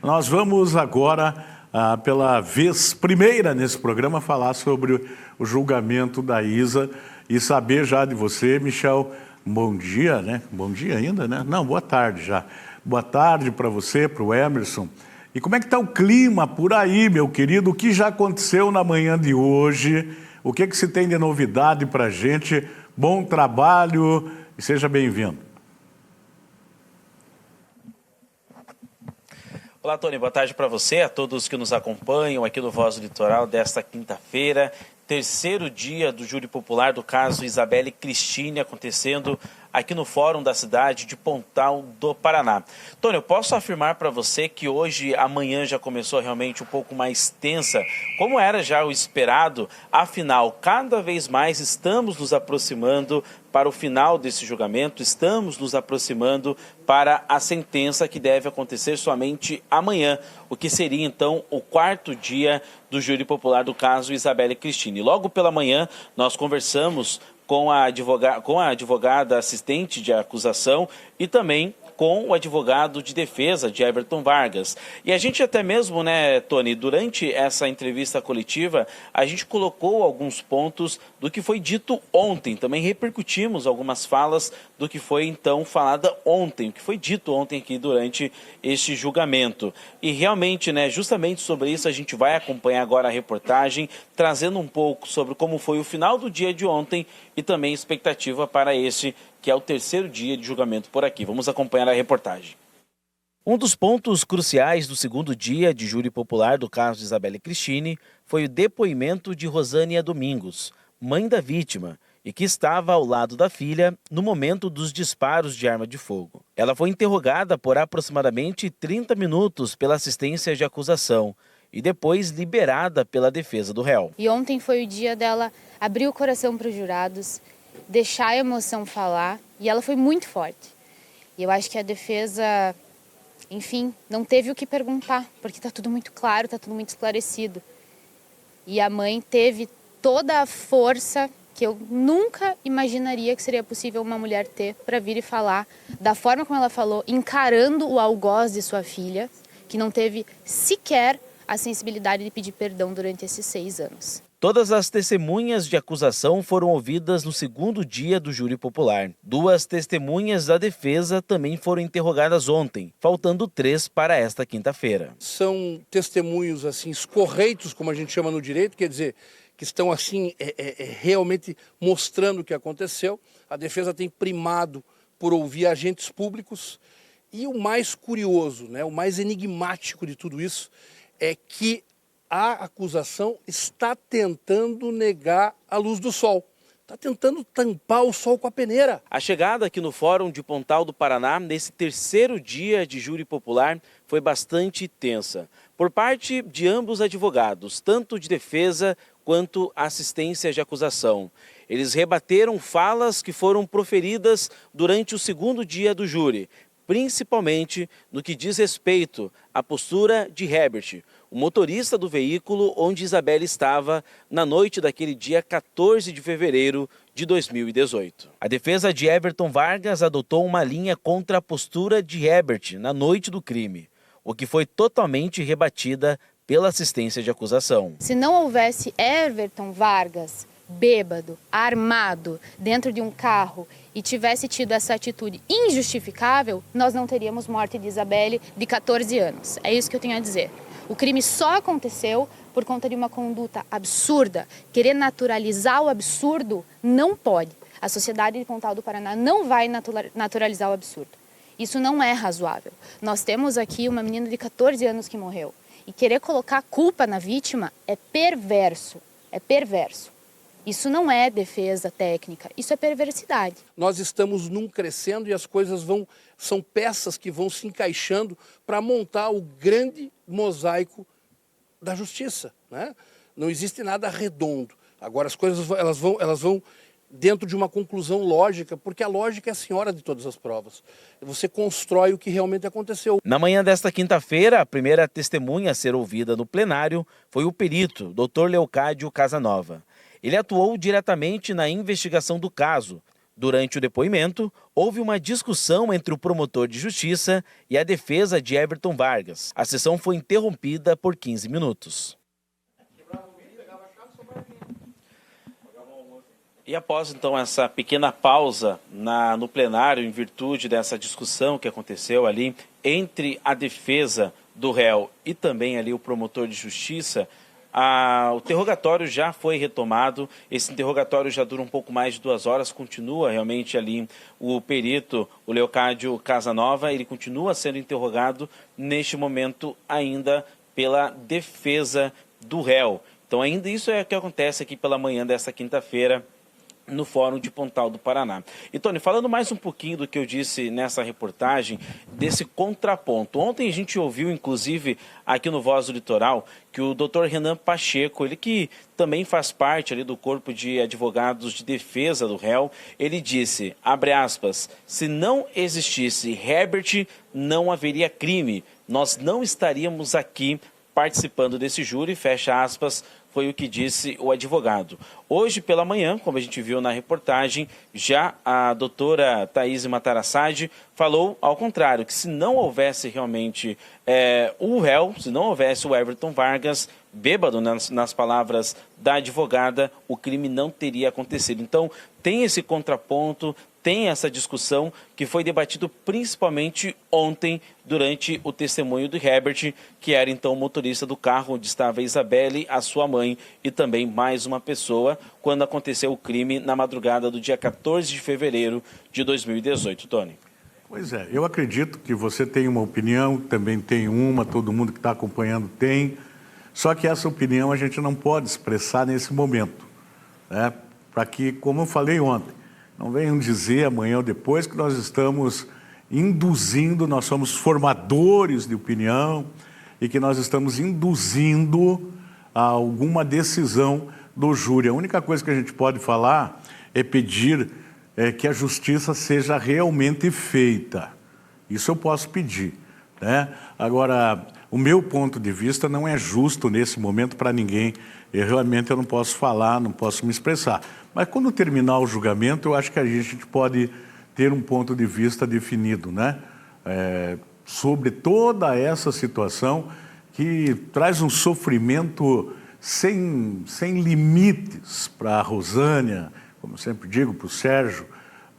Nós vamos agora, pela vez primeira nesse programa, falar sobre o julgamento da Isa e saber já de você, Michel, bom dia, né? Bom dia ainda, né? Não, boa tarde já. Boa tarde para você, para o Emerson. E como é que está o clima por aí, meu querido? O que já aconteceu na manhã de hoje? O que se tem de novidade para a gente? Bom trabalho e seja bem-vindo. Olá, Tony. Boa tarde para você, a todos que nos acompanham aqui no Voz do Litoral desta quinta-feira. Terceiro dia do júri popular do caso Isabelle Cristine acontecendo aqui no Fórum da cidade de Pontal do Paraná. Tony, eu posso afirmar para você que hoje, amanhã já começou realmente um pouco mais tensa, como era já o esperado. Afinal, cada vez mais estamos nos aproximando para o final desse julgamento, estamos nos aproximando para a sentença que deve acontecer somente amanhã, o que seria então o quarto dia do júri popular do caso Isabelle Cristine. Logo pela manhã, nós conversamos com a advogada assistente de acusação e também com o advogado de defesa de Everton Vargas. E a gente até mesmo, né, Tony, durante essa entrevista coletiva, a gente colocou alguns pontos do que foi dito ontem. Também repercutimos algumas falas do que foi então falada ontem, o que foi dito ontem aqui durante este julgamento. E realmente, né, justamente sobre isso a gente vai acompanhar agora a reportagem, trazendo um pouco sobre como foi o final do dia de ontem e também expectativa para este que é o terceiro dia de julgamento por aqui. Vamos acompanhar a reportagem. Um dos pontos cruciais do segundo dia de júri popular do caso de Isabelle Cristine foi o depoimento de Rosânia Domingos, mãe da vítima, e que estava ao lado da filha no momento dos disparos de arma de fogo. Ela foi interrogada por aproximadamente 30 minutos pela assistência de acusação e depois liberada pela defesa do réu. E ontem foi o dia dela abrir o coração para os jurados, deixar a emoção falar, e ela foi muito forte. E eu acho que a defesa, enfim, não teve o que perguntar, porque está tudo muito claro, está tudo muito esclarecido. E a mãe teve toda a força que eu nunca imaginaria que seria possível uma mulher ter para vir e falar da forma como ela falou, encarando o algoz de sua filha, que não teve sequer a sensibilidade de pedir perdão durante esses 6 anos. Todas as testemunhas de acusação foram ouvidas no segundo dia do júri popular. 2 testemunhas da defesa também foram interrogadas ontem, faltando 3 para esta quinta-feira. São testemunhos assim escorreitos, como a gente chama no direito, quer dizer, que estão assim realmente mostrando o que aconteceu. A defesa tem primado por ouvir agentes públicos e o mais curioso, né, o mais enigmático de tudo isso é que a acusação está tentando negar a luz do sol. Está tentando tampar o sol com a peneira. A chegada aqui no Fórum de Pontal do Paraná, nesse terceiro dia de júri popular, foi bastante tensa. Por parte de ambos advogados, tanto de defesa quanto assistência de acusação. Eles rebateram falas que foram proferidas durante o segundo dia do júri, principalmente no que diz respeito à postura de Herbert, o motorista do veículo onde Isabelle estava na noite daquele dia 14 de fevereiro de 2018. A defesa de Everton Vargas adotou uma linha contra a postura de Herbert na noite do crime, o que foi totalmente rebatida pela assistência de acusação. Se não houvesse Everton Vargas bêbado, armado, dentro de um carro e tivesse tido essa atitude injustificável, nós não teríamos morte de Isabelle de 14 anos. É isso que eu tenho a dizer. O crime só aconteceu por conta de uma conduta absurda. Querer naturalizar o absurdo não pode. A sociedade de Pontal do Paraná não vai naturalizar o absurdo. Isso não é razoável. Nós temos aqui uma menina de 14 anos que morreu. E querer colocar a culpa na vítima é perverso. É perverso. Isso não é defesa técnica, isso é perversidade. Nós estamos num crescendo e as coisas são peças que vão se encaixando para montar o grande mosaico da justiça, né? Não existe nada redondo. Agora as coisas elas vão dentro de uma conclusão lógica, porque a lógica é a senhora de todas as provas. Você constrói o que realmente aconteceu. Na manhã desta quinta-feira, a primeira testemunha a ser ouvida no plenário foi o perito, Dr. Leocádio Casanova. Ele atuou diretamente na investigação do caso, Durante o depoimento, houve uma discussão entre o promotor de justiça e a defesa de Everton Vargas. A sessão foi interrompida por 15 minutos. E após, então, essa pequena pausa no plenário, em virtude dessa discussão que aconteceu ali entre a defesa do réu e também ali o promotor de justiça, o interrogatório já foi retomado. Esse interrogatório já dura um pouco mais de 2 horas, continua realmente ali o perito, o Leocádio Casanova, ele continua sendo interrogado neste momento ainda pela defesa do réu. Então ainda isso é o que acontece aqui pela manhã desta quinta-feira, no Fórum de Pontal do Paraná. E, Tony, falando mais um pouquinho do que eu disse nessa reportagem, desse contraponto. Ontem a gente ouviu, inclusive, aqui no Voz do Litoral, que o doutor Renan Pacheco, ele que também faz parte ali do corpo de advogados de defesa do réu, ele disse, abre aspas, se não existisse Herbert, não haveria crime. Nós não estaríamos aqui participando desse júri, fecha aspas, foi o que disse o advogado. Hoje pela manhã, como a gente viu na reportagem, já a doutora Thaís Matarassade falou ao contrário, que se não houvesse realmente o réu, se não houvesse o Everton Vargas, bêbado nas palavras da advogada, o crime não teria acontecido. Então tem esse contraponto, tem essa discussão que foi debatido principalmente ontem durante o testemunho do Herbert, que era então o motorista do carro onde estava a Isabelle, a sua mãe e também mais uma pessoa, quando aconteceu o crime na madrugada do dia 14 de fevereiro de 2018. Tony. Pois é, eu acredito que você tem uma opinião, também tem uma, todo mundo que está acompanhando tem, só que essa opinião a gente não pode expressar nesse momento, né? Para que, como eu falei ontem, não venham dizer amanhã ou depois que nós estamos induzindo, nós somos formadores de opinião e que nós estamos induzindo a alguma decisão do júri. A única coisa que a gente pode falar é pedir que a justiça seja realmente feita. Isso eu posso pedir, né? Agora, o meu ponto de vista não é justo nesse momento para ninguém. Realmente eu não posso falar, não posso me expressar. Mas quando terminar o julgamento, eu acho que a gente pode ter um ponto de vista definido, né? Sobre toda essa situação que traz um sofrimento sem limites para a Rosânia, como eu sempre digo, para o Sérgio,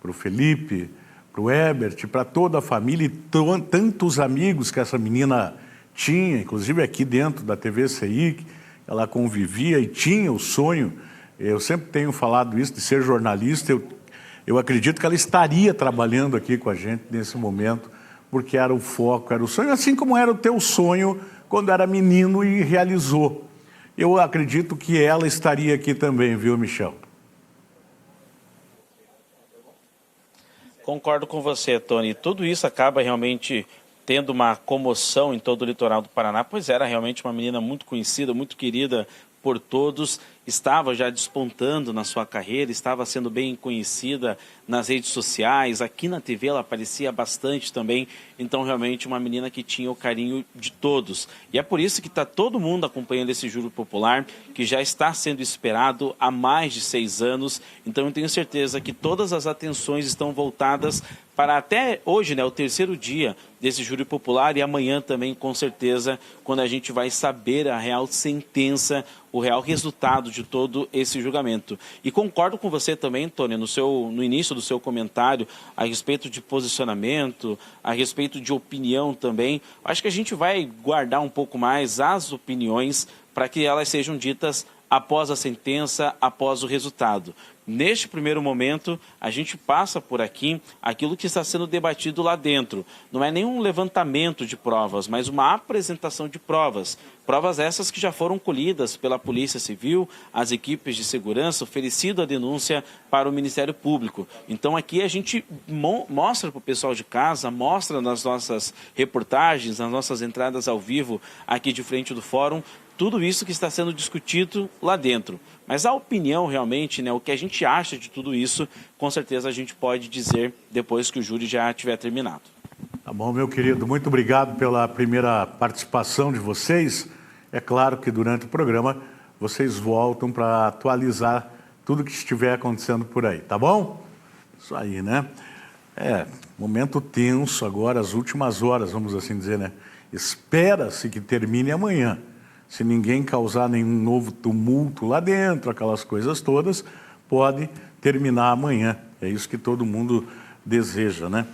para o Felipe, para o Herbert, para toda a família e tantos amigos que essa menina tinha, inclusive aqui dentro da TV CI, ela convivia e tinha o sonho. Eu sempre tenho falado isso, de ser jornalista. Eu acredito que ela estaria trabalhando aqui com a gente nesse momento, porque era o foco, era o sonho, assim como era o teu sonho quando era menino e realizou. Eu acredito que ela estaria aqui também, viu, Michel? Concordo com você, Tony. Tudo isso acaba realmente tendo uma comoção em todo o litoral do Paraná, pois era realmente uma menina muito conhecida, muito querida por todos, estava já despontando na sua carreira, estava sendo bem conhecida nas redes sociais, aqui na TV ela aparecia bastante também, então realmente uma menina que tinha o carinho de todos. E é por isso que está todo mundo acompanhando esse júri popular, que já está sendo esperado há mais de 6 anos, então eu tenho certeza que todas as atenções estão voltadas para até hoje, né, o 3º dia desse júri popular e amanhã também, com certeza, quando a gente vai saber a real sentença, o real resultado de todo esse julgamento. E concordo com você também, Tony, no início do seu comentário, a respeito de posicionamento, a respeito de opinião também. Acho que a gente vai guardar um pouco mais as opiniões para que elas sejam ditas após a sentença, após o resultado. Neste primeiro momento, a gente passa por aqui aquilo que está sendo debatido lá dentro. Não é nenhum levantamento de provas, mas uma apresentação de provas. Provas essas que já foram colhidas pela Polícia Civil, as equipes de segurança, oferecido a denúncia para o Ministério Público. Então aqui a gente mostra para o pessoal de casa, mostra nas nossas reportagens, nas nossas entradas ao vivo aqui de frente do fórum, tudo isso que está sendo discutido lá dentro. Mas a opinião realmente, né, o que a gente acha de tudo isso, com certeza a gente pode dizer depois que o júri já tiver terminado. Tá bom, meu querido, muito obrigado pela primeira participação de vocês. É claro que durante o programa vocês voltam para atualizar tudo que estiver acontecendo por aí, tá bom? Isso aí, né? Momento tenso agora, as últimas horas, vamos assim dizer, né? Espera-se que termine amanhã. Se ninguém causar nenhum novo tumulto lá dentro, aquelas coisas todas, pode terminar amanhã. É isso que todo mundo deseja, né?